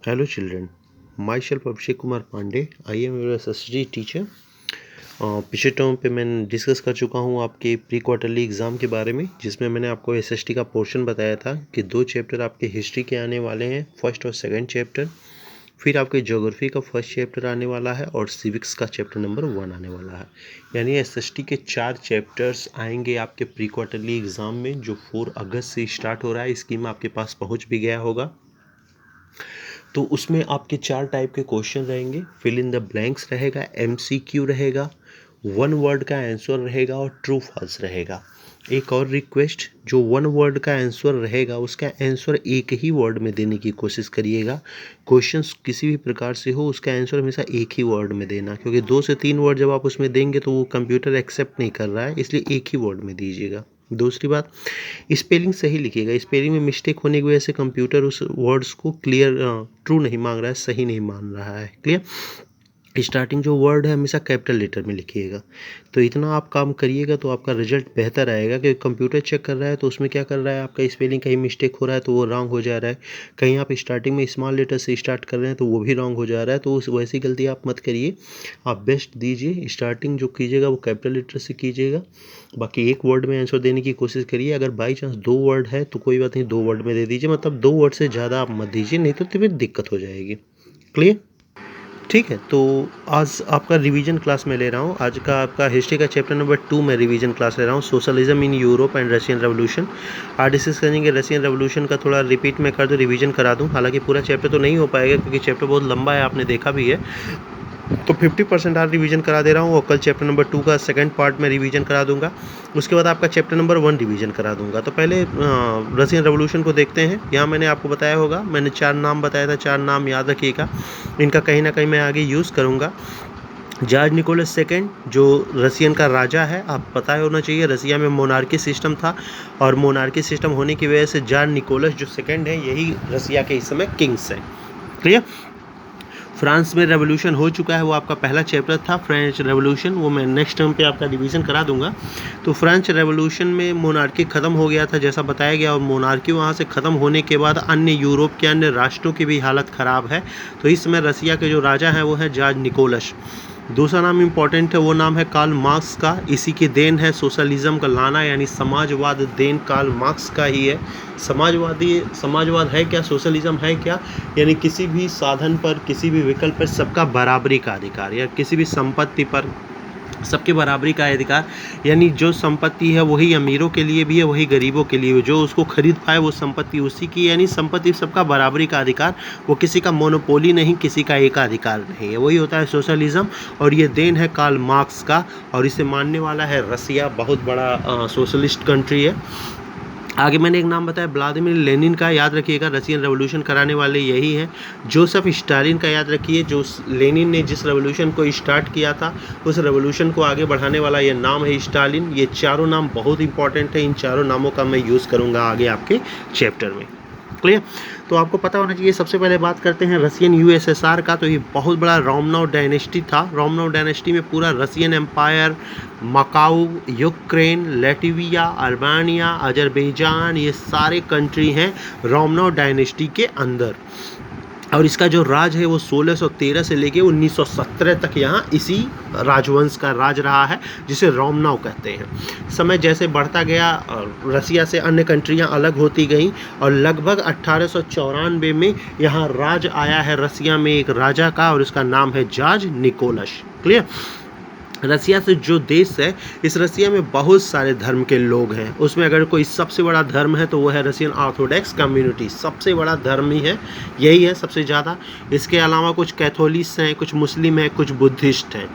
Hello children, myself Abhishek Kumar Pandey. I am your SSD teacher. पिछले term पे मैं discuss कर चुका हूँ आपके प्री क्वार्टरली एग्ज़ाम के बारे में, जिसमें मैंने आपको एसएसटी का पोर्शन बताया था कि 2 चैप्टर आपके हिस्ट्री के आने वाले हैं, फर्स्ट और सेकंड चैप्टर। फिर आपके ज्योग्राफी का फर्स्ट चैप्टर आने वाला है और सिविक्स का चैप्टर नंबर 1 आने वाला है। यानी एसएसटी के 4 चैप्टर्स आएंगे आपके प्री क्वार्टरली एग्ज़ाम में, जो 4 अगस्त से स्टार्ट हो रहा है। स्कीम आपके पास पहुँच भी गया होगा। तो उसमें आपके 4 टाइप के क्वेश्चन रहेंगे। फिल इन द ब्लैंक्स रहेगा, एमसीक्यू रहेगा, 1 वर्ड का आंसर रहेगा और ट्रू फॉल्स रहेगा। एक और रिक्वेस्ट, जो 1 वर्ड का आंसर रहेगा उसका आंसर एक ही वर्ड में देने की कोशिश करिएगा। क्वेश्चंस किसी भी प्रकार से हो, उसका आंसर हमेशा एक ही वर्ड में देना, क्योंकि 2 से 3 वर्ड जब आप उसमें देंगे तो वो कंप्यूटर एक्सेप्ट नहीं कर रहा है, इसलिए एक ही वर्ड में दीजिएगा। दूसरी बात, स्पेलिंग सही लिखिएगा। स्पेलिंग में मिस्टेक होने की वजह से कंप्यूटर उस वर्ड्स को क्लियर ट्रू नहीं मांग रहा है, सही नहीं मान रहा है। क्लियर? स्टार्टिंग जो वर्ड है हमेशा कैपिटल लेटर में लिखिएगा। तो इतना आप काम करिएगा तो आपका रिजल्ट बेहतर आएगा, क्योंकि कंप्यूटर चेक कर रहा है तो उसमें क्या कर रहा है, आपका स्पेलिंग कहीं मिस्टेक हो रहा है तो वो रॉन्ग हो जा रहा है। कहीं आप स्टार्टिंग में स्मॉल लेटर से स्टार्ट कर रहे हैं तो वो भी रॉन्ग हो जा रहा है। तो उस वैसी गलती आप मत करिए, आप बेस्ट दीजिए। स्टार्टिंग जो कीजिएगा वो कैपिटल लेटर से कीजिएगा। बाकी एक वर्ड में आंसर देने की कोशिश करिए। अगर बाई चांस 2 वर्ड है तो कोई बात नहीं, 2 वर्ड में दे दीजिए, मतलब 2 वर्ड से ज़्यादा आप मत दीजिए, नहीं तो फिर दिक्कत हो जाएगी। क्लियर? ठीक है, तो आज आपका रिवीजन क्लास में ले रहा हूँ। आज का आपका हिस्ट्री का चैप्टर नंबर 2 में रिवीजन क्लास ले रहा हूँ, socialism in Europe and Russian revolution. आज डिस्कस करेंगे रशियन रेवोल्यूशन का, थोड़ा रिपीट में कर दूँ, रिवीजन करा दूँ। हालांकि पूरा चैप्टर तो नहीं हो पाएगा क्योंकि चैप्टर बहुत लंबा है, आपने देखा भी है। तो 50% आज रिवीजन करा दे रहा हूँ और कल चैप्टर नंबर 2 का सेकंड पार्ट में रिवीजन करा दूंगा। उसके बाद आपका चैप्टर नंबर 1 रिवीजन करा दूंगा। तो पहले रशियन रेवोल्यूशन को देखते हैं। यहाँ मैंने आपको बताया होगा, मैंने 4 नाम बताया था, 4 नाम याद रखिएगा। इनका कहीं ना कहीं मैं आगे यूज़ करूँगा। जॉर्ज निकोलस सेकेंड, जो रशियन का राजा है, आप पता होना चाहिए रसिया में मोनार्की सिस्टम था, और मोनार्की सिस्टम होने की वजह से जॉर्ज निकोलस जो सेकेंड है यही रसिया के इस समय किंग्स हैं। क्लियर? फ्रांस में रेवोल्यूशन हो चुका है, वो आपका पहला चैप्टर था फ्रेंच रेवोल्यूशन, वो मैं नेक्स्ट टर्म पे आपका रिवीजन करा दूंगा। तो फ्रेंच रेवोल्यूशन में मोनार्की ख़त्म हो गया था जैसा बताया गया, और मोनार्की वहाँ से ख़त्म होने के बाद अन्य यूरोप के अन्य राष्ट्रों की भी हालत ख़राब है। तो इस समय रसिया के जो राजा हैं वो है जॉर्ज निकोलस। दूसरा नाम इम्पॉर्टेंट है, वो नाम है कार्ल मार्क्स का। इसी की देन है सोशलिज्म का लाना, यानी समाजवाद देन कार्ल मार्क्स का ही है। समाजवाद है क्या, सोशलिज्म है क्या, यानी किसी भी साधन पर, किसी भी विकल्प पर सबका बराबरी का अधिकार, या किसी भी संपत्ति पर सबके बराबरी का अधिकार। यानी जो संपत्ति है वही अमीरों के लिए भी है, वही गरीबों के लिए भी। जो उसको खरीद पाए वो संपत्ति उसी की, यानी संपत्ति सबका बराबरी का अधिकार। वो किसी का मोनोपोली नहीं, किसी का एकाधिकार नहीं है, वही होता है सोशलिज्म। और ये देन है कार्ल मार्क्स का, और इसे मानने वाला है रसिया, बहुत बड़ा सोशलिस्ट कंट्री है। आगे मैंने एक नाम बताया व्लादिमीर लेनिन का, याद रखिएगा, रशियन रेवोल्यूशन कराने वाले यही हैं। जोसेफ स्टालिन का याद रखिए, जो लेनिन ने जिस रेवोल्यूशन को स्टार्ट किया था उस रेवोल्यूशन को आगे बढ़ाने वाला ये नाम है स्टालिन। ये चारों नाम बहुत इंपॉर्टेंट है, इन चारों नामों का मैं यूज़ करूँगा आगे आपके चैप्टर में। क्लियर? तो आपको पता होना चाहिए। सबसे पहले बात करते हैं रशियन यूएसएसआर का। तो ये बहुत बड़ा रोमनोव डायनेस्टी था। रोमनोव डायनेस्टी में पूरा Russian empire, Macau, Ukraine, Latvia, Albania, Azerbaijan, ये सारे कंट्री हैं रोमनोव डायनेस्टी के अंदर। और इसका जो राज है वो 1613 से लेके 1917 तक यहाँ इसी राजवंश का राज रहा है, जिसे रोमनोव कहते हैं। समय जैसे बढ़ता गया, रसिया से अन्य कंट्रियाँ अलग होती गईं, और लगभग 1894 में यहाँ राज आया है रसिया में एक राजा का, और उसका नाम है जॉर्ज निकोलस। क्लियर? रसिया से जो देश है, इस रसिया में बहुत सारे धर्म के लोग हैं। उसमें अगर कोई सबसे बड़ा धर्म है तो वो है रशियन ऑर्थोडॉक्स कम्युनिटी। सबसे बड़ा धर्म ही है, यही है सबसे ज़्यादा। इसके अलावा कुछ कैथोलिक्स हैं, कुछ मुस्लिम हैं, कुछ बुद्धिस्ट हैं।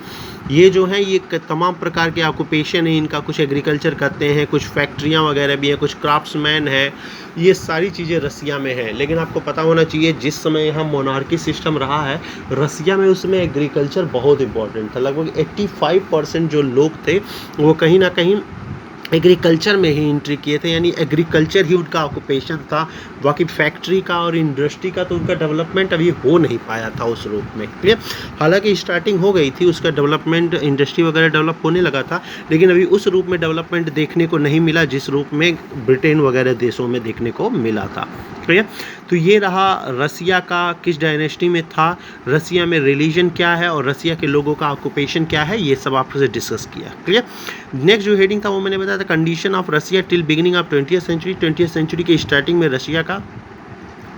ये जो है ये तमाम प्रकार के ऑक्यूपेशन है इनका। कुछ एग्रीकल्चर करते हैं, कुछ फैक्ट्रियाँ वगैरह भी हैं, कुछ क्राफ्ट्समैन है। ये सारी चीज़ें रसिया में है। लेकिन आपको पता होना चाहिए जिस समय यहाँ मोनार्की सिस्टम रहा है रसिया में, उसमें एग्रीकल्चर बहुत इंपॉर्टेंट था। लगभग 85% जो लोग थे वो कहीं ना कहीं एग्रीकल्चर में ही एंट्री किए थे, यानी एग्रीकल्चर ही उनका ऑक्यूपेशन था। बाकी फैक्ट्री का और इंडस्ट्री का तो उनका डेवलपमेंट अभी हो नहीं पाया था उस रूप में। क्लियर? हालांकि स्टार्टिंग हो गई थी उसका डेवलपमेंट, इंडस्ट्री वगैरह डेवलप होने लगा था, लेकिन अभी उस रूप में डेवलपमेंट देखने को नहीं मिला जिस रूप में ब्रिटेन वगैरह देशों में देखने को मिला था। क्लियर? तो ये रहा रसिया का किस डायनेस्टी में था, रसिया में रिलीजन क्या है और रसिया के लोगों का ऑक्यूपेशन क्या है, ये सब आपसे डिस्कस किया। क्लियर। नेक्स्ट जो हेडिंग था वो मैंने बताया था condition of Russia till beginning of 20th century. 20th century के स्टार्टिंग में रसिया का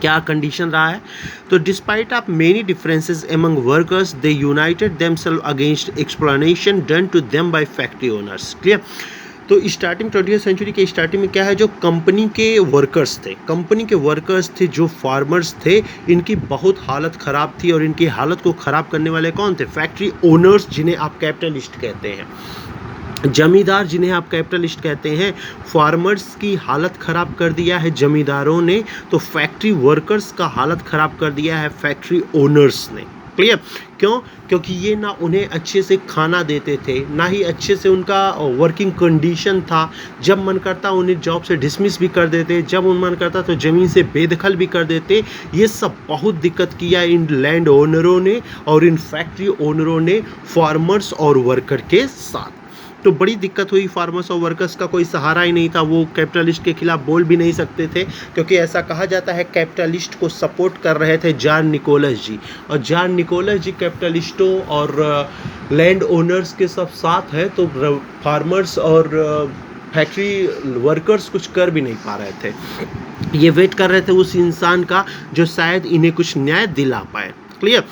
क्या कंडीशन रहा है। तो despite of many differences among workers they united themselves against exploitation done to them by factory owners. Clear. तो starting 20th century के starting में क्या है, जो कंपनी के वर्कर्स थे, जो फार्मर्स थे, इनकी बहुत हालत ख़राब थी और इनकी हालत को ख़राब करने वाले कौन थे, फैक्ट्री ओनर्स, जिन्हें आप कैपिटलिस्ट कहते हैं, जमींदार जिन्हें आप कैपिटलिस्ट कहते हैं। फार्मर्स की हालत ख़राब कर दिया है जमींदारों ने, तो फैक्ट्री वर्कर्स का हालत ख़राब कर दिया है फैक्ट्री ओनर्स ने। क्लियर। क्यों? क्योंकि ये ना उन्हें अच्छे से खाना देते थे, ना ही अच्छे से उनका वर्किंग कंडीशन था। जब मन करता उन्हें जॉब से डिसमिस भी कर देते, जब उन मन करता तो ज़मीन से बेदखल भी कर देते। ये सब बहुत दिक्कत किया इन लैंड ओनरों ने और इन फैक्ट्री ओनरों ने फार्मर्स और वर्कर के साथ। तो बड़ी दिक्कत हुई, फार्मर्स और वर्कर्स का कोई सहारा ही नहीं था, वो कैपिटलिस्ट के खिलाफ बोल भी नहीं सकते थे, क्योंकि ऐसा कहा जाता है कैपिटलिस्ट को सपोर्ट कर रहे थे जार निकोलस जी, और जार निकोलस जी कैपिटलिस्टों और लैंड ओनर्स के सब साथ है, तो फार्मर्स और फैक्ट्री वर्कर्स कुछ कर भी नहीं पा रहे थे। ये वेट कर रहे थे उस इंसान का जो शायद इन्हें कुछ न्याय दिला पाए। क्लियर।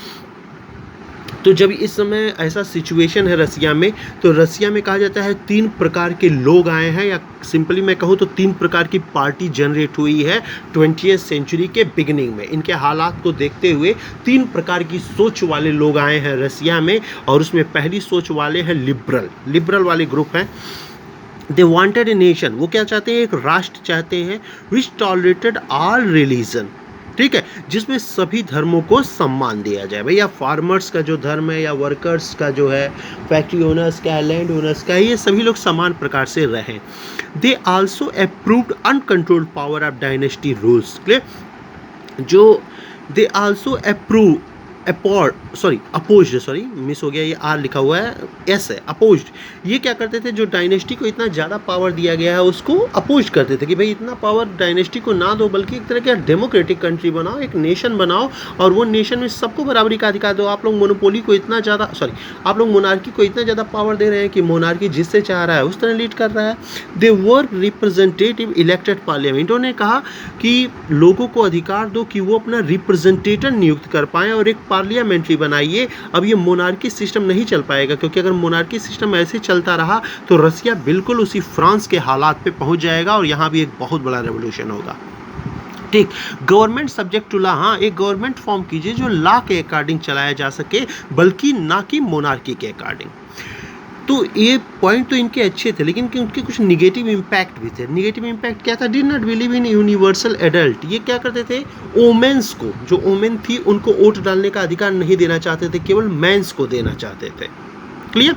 तो जब इस समय ऐसा सिचुएशन है रसिया में, तो रसिया में कहा जाता है 3 प्रकार के लोग आए हैं, या सिंपली मैं कहूँ तो 3 प्रकार की पार्टी जनरेट हुई है 20th सेंचुरी के बिगिनिंग में। इनके हालात को देखते हुए 3 प्रकार की सोच वाले लोग आए हैं रसिया में, और उसमें पहली सोच वाले हैं लिबरल वाले ग्रुप हैं। दे वांटेड ए नेशन, वो क्या चाहते हैं, एक राष्ट्र चाहते हैं, विच टॉलरेटेड ऑल रिलीजन, ठीक है, जिसमें सभी धर्मों को सम्मान दिया जाए। भैया फार्मर्स का जो धर्म है, या वर्कर्स का जो है, फैक्ट्री ओनर्स का, लैंड ओनर्स का, ये सभी लोग समान प्रकार से रहें। They also approved uncontrolled power of dynasty rules. Clear. जो दे आल्सो अपोज्ड, मिस हो गया, ये आर लिखा हुआ है, एस है, अपोज्ड। ये क्या करते थे, जो डायनेस्टी को इतना ज़्यादा पावर दिया गया है उसको अपोज करते थे कि भाई इतना पावर डायनेस्टी को ना दो, बल्कि एक तरह का डेमोक्रेटिक कंट्री बनाओ, एक नेशन बनाओ, और वो नेशन में सबको बराबरी का अधिकार दो। आप लोग मोनोपोली को इतना ज़्यादा आप लोग मोनार्की को इतना ज़्यादा पावर दे रहे हैं कि मोनार्की जिससे चाह रहा है उस तरह लीड कर रहा है। दे वर रिप्रेजेंटेटिव इलेक्टेड पार्लियामेंट, उन्होंने कहा कि लोगों को अधिकार दो कि वो अपना रिप्रेजेंटेटिव नियुक्त कर पाएँ और एक पार्लियामेंट्री बनाइए। अब ये मोनार्की सिस्टम नहीं चल पाएगा, क्योंकि अगर मोनार्की सिस्टम ऐसे चलता रहा तो रसिया बिल्कुल उसी फ्रांस के हालात पे पहुंच जाएगा, और यहाँ भी एक बहुत बड़ा रेवोल्यूशन होगा। ठीक। गवर्नमेंट सब्जेक्ट टू लॉ, हाँ, एक गवर्नमेंट फॉर्म कीजिए जो लॉ के अकॉर्डिंग चलाया जा सके, बल्कि ना कि मोनार्की के अकॉर्डिंग। तो ये पॉइंट तो इनके अच्छे थे, लेकिन उनके कुछ निगेटिव इम्पैक्ट भी थे। निगेटिव इम्पैक्ट क्या था, did not believe in universal adult. ये क्या करते थे, वोमेन्स को, जो वोमेन थी उनको वोट डालने का अधिकार नहीं देना चाहते थे, केवल मेंस को देना चाहते थे। क्लियर।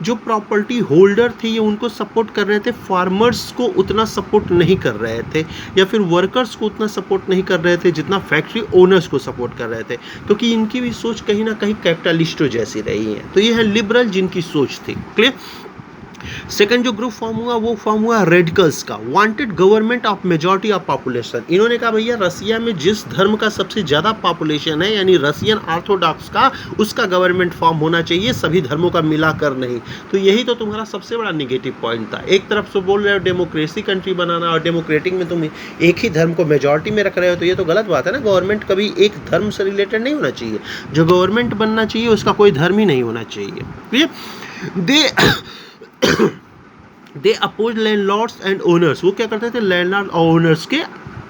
जो प्रॉपर्टी होल्डर थे ये उनको सपोर्ट कर रहे थे, फार्मर्स को उतना सपोर्ट नहीं कर रहे थे, या फिर वर्कर्स को उतना सपोर्ट नहीं कर रहे थे जितना फैक्ट्री ओनर्स को सपोर्ट कर रहे थे, क्योंकि इनकी भी सोच कहीं ना कहीं कैपिटलिस्टों जैसी रही है। तो ये है लिबरल जिनकी सोच थी। क्लियर। सेकंड जो ग्रुप फॉर्म हुआ वो फॉर्म हुआ रेडिकल्स का। Wanted government of majority of population. इन्होंने कहा भैया रसिया में जिस धर्म का सबसे ज़्यादा पॉपुलेशन है, यानी रसियन ऑर्थोडॉक्स का, उसका गवर्नमेंट फॉर्म होना चाहिए, सभी धर्मों का मिलाकर नहीं। तो यही तो तुम्हारा सबसे बड़ा निगेटिव पॉइंट था। एक तरफ से बोल रहे हो डेमोक्रेसी कंट्री बनाना, और डेमोक्रेटिक में तुम एक ही धर्म को मेजॉरिटी में रख रहे हो, तो ये तो गलत बात है ना। गवर्नमेंट कभी एक धर्म से रिलेटेड नहीं होना चाहिए, जो गवर्नमेंट बनना चाहिए उसका कोई धर्म ही नहीं होना चाहिए। दे अपोज लैंडलॉर्ड्स एंड ओनर्स। वो क्या करते थे, लैंडलॉर्ड और ओनर्स के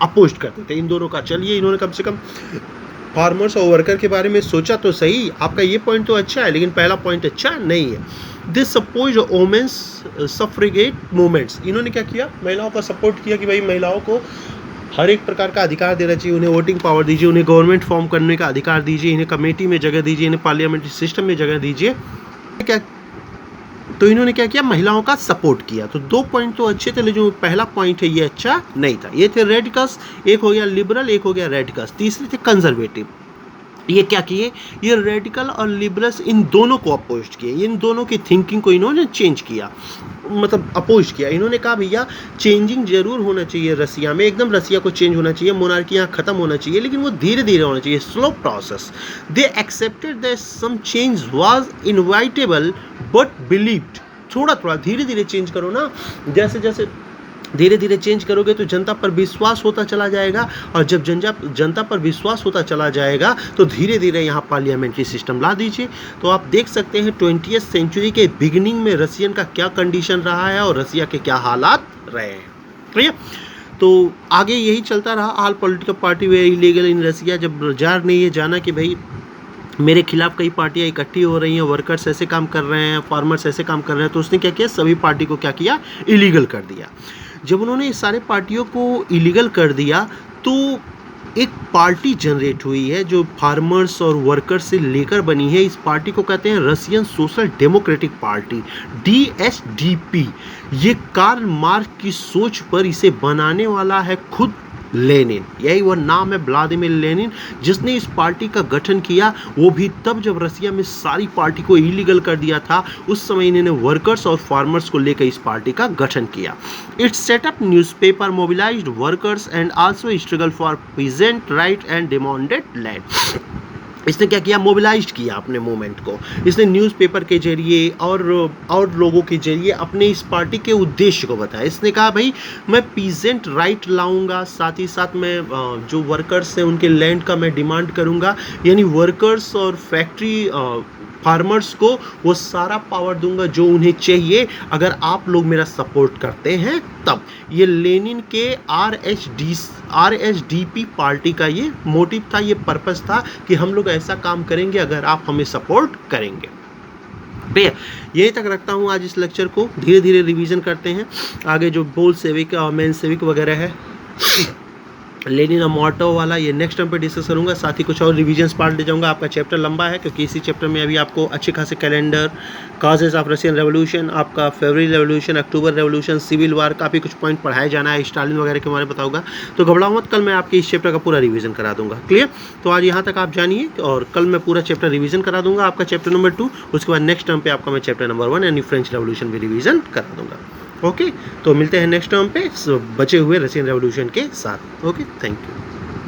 अपोज करते थे, इन दोनों का। चलिए, इन्होंने कम से कम फार्मर्स और वर्कर के बारे में सोचा तो सही। आपका ये पॉइंट तो अच्छा है, लेकिन पहला पॉइंट अच्छा नहीं है। This suppose women's suffragette movements. इन्होंने क्या किया, महिलाओं का सपोर्ट किया कि भाई महिलाओं को हर एक प्रकार का अधिकार देना चाहिए, उन्हें वोटिंग पावर दीजिए, उन्हें गवर्नमेंट फॉर्म करने का अधिकार दीजिए, इन्हें कमेटी में जगह दीजिए, इन्हें पार्लियामेंट्री सिस्टम में जगह दीजिए। क्या तो इन्होंने क्या किया, महिलाओं का सपोर्ट किया। तो 2 पॉइंट तो अच्छे थे, लेकिन जो पहला पॉइंट है ये अच्छा नहीं था। ये थे रेडिकल्स, एक हो गया लिबरल, एक हो गया रेडिकल्स। तीसरे थे कंजर्वेटिव। ये क्या किए, ये रेडिकल और लिबरल्स इन दोनों को अपोज किए, इन दोनों की थिंकिंग को इन्होंने चेंज किया, मतलब अपोज किया। इन्होंने कहा भैया चेंजिंग जरूर होना चाहिए रसिया में, एकदम रसिया को चेंज होना चाहिए, मोनार्की यहाँ खत्म होना चाहिए, लेकिन वो धीरे धीरे होना चाहिए, slow process. They accepted that some change was inevitable but believed, थोड़ा थोड़ा धीरे धीरे चेंज करो ना, जैसे जैसे धीरे धीरे चेंज करोगे तो जनता पर विश्वास होता चला जाएगा, और जब जनता पर विश्वास होता चला जाएगा तो धीरे धीरे यहाँ पार्लियामेंट्री सिस्टम ला दीजिए। तो आप देख सकते हैं 20वीं सेंचुरी के बिगिनिंग में रसियन का क्या कंडीशन रहा है और रसिया के क्या हालात रहे हैं, ठीक है। तो आगे यही चलता रहा, ऑल पॉलिटिकल पार्टी वे इलीगल इन रसिया। जब जार ने ये जाना कि भाई मेरे खिलाफ कई पार्टियां इकट्ठी हो रही हैं, वर्कर्स ऐसे काम कर रहे हैं, फार्मर्स ऐसे काम कर रहे हैं, तो उसने क्या किया, सभी पार्टी को क्या किया, इलीगल कर दिया। जब उन्होंने इस सारे पार्टियों को इलीगल कर दिया तो एक पार्टी जनरेट हुई है जो फार्मर्स और वर्कर्स से लेकर बनी है। इस पार्टी को कहते हैं Russian social democratic party, DSDP। ये कार्ल मार्क्स की सोच पर इसे बनाने वाला है खुद लेनिन, यही वह नाम है, व्लादिमीर लेनिन, जिसने इस पार्टी का गठन किया। वो भी तब जब रसिया में सारी पार्टी को इलीगल कर दिया था, उस समय इन्होंने वर्कर्स और फार्मर्स को लेकर इस पार्टी का गठन किया। It's setup newspaper mobilised workers and also struggle for peasant right and demanded land. इसने क्या किया, मोबिलाइज किया अपने मूवमेंट को। इसने न्यूज़पेपर के जरिए और लोगों के जरिए अपने इस पार्टी के उद्देश्य को बताया। इसने कहा भाई मैं पीजेंट राइट लाऊंगा, साथ ही साथ मैं जो वर्कर्स हैं उनके लैंड का मैं डिमांड करूंगा, यानी वर्कर्स और फैक्ट्री फार्मर्स को वो सारा पावर दूंगा जो उन्हें चाहिए, अगर आप लोग मेरा सपोर्ट करते हैं तब। ये लेनिन के RSDP पार्टी का ये मोटिव था, ये पर्पस था कि हम लोग ऐसा काम करेंगे अगर आप हमें सपोर्ट करेंगे। भैया यहीं तक रखता हूँ आज इस लेक्चर को, धीरे धीरे रिवीजन करते हैं। आगे जो बोल सेविक मेन सेविक वगैरह है, लेनिन मोटो वाला, ये नेक्स्ट टाइम पे डिस्कस करूंगा। साथ ही कुछ और रिवीजन्स पार्ट ले जाऊंगा। आपका चैप्टर लंबा है क्योंकि इसी चैप्टर में अभी आपको अच्छे खासे calendar, causes of Russian revolution, आपका फरवरी रेवोल्यूशन, अक्टूबर रेवोल्यूशन, सिविल वार, काफ़ी कुछ पॉइंट पढ़ाया जाना है, स्टालिन वगैरह के बारे में बताऊंगा। तो घबराओ मत, कल मैं आपके इस चैप्टर का पूरा रिवीजन करा दूंगा। क्लियर? तो आज यहाँ तक आप जानिए, और कल मैं पूरा चैप्टर रिवीजन करा दूंगा, आपका चैप्टर नंबर 2। उसके बाद नेक्स्ट टर्म पे आपका मैं चैप्टर नंबर 1 यानी फ्रेंच रेवोल्यूशन भी रिवीजन करा दूंगा। ओके, तो मिलते हैं नेक्स्ट टर्म पे बचे हुए रशियन रेवोल्यूशन के साथ। Okay, thank you.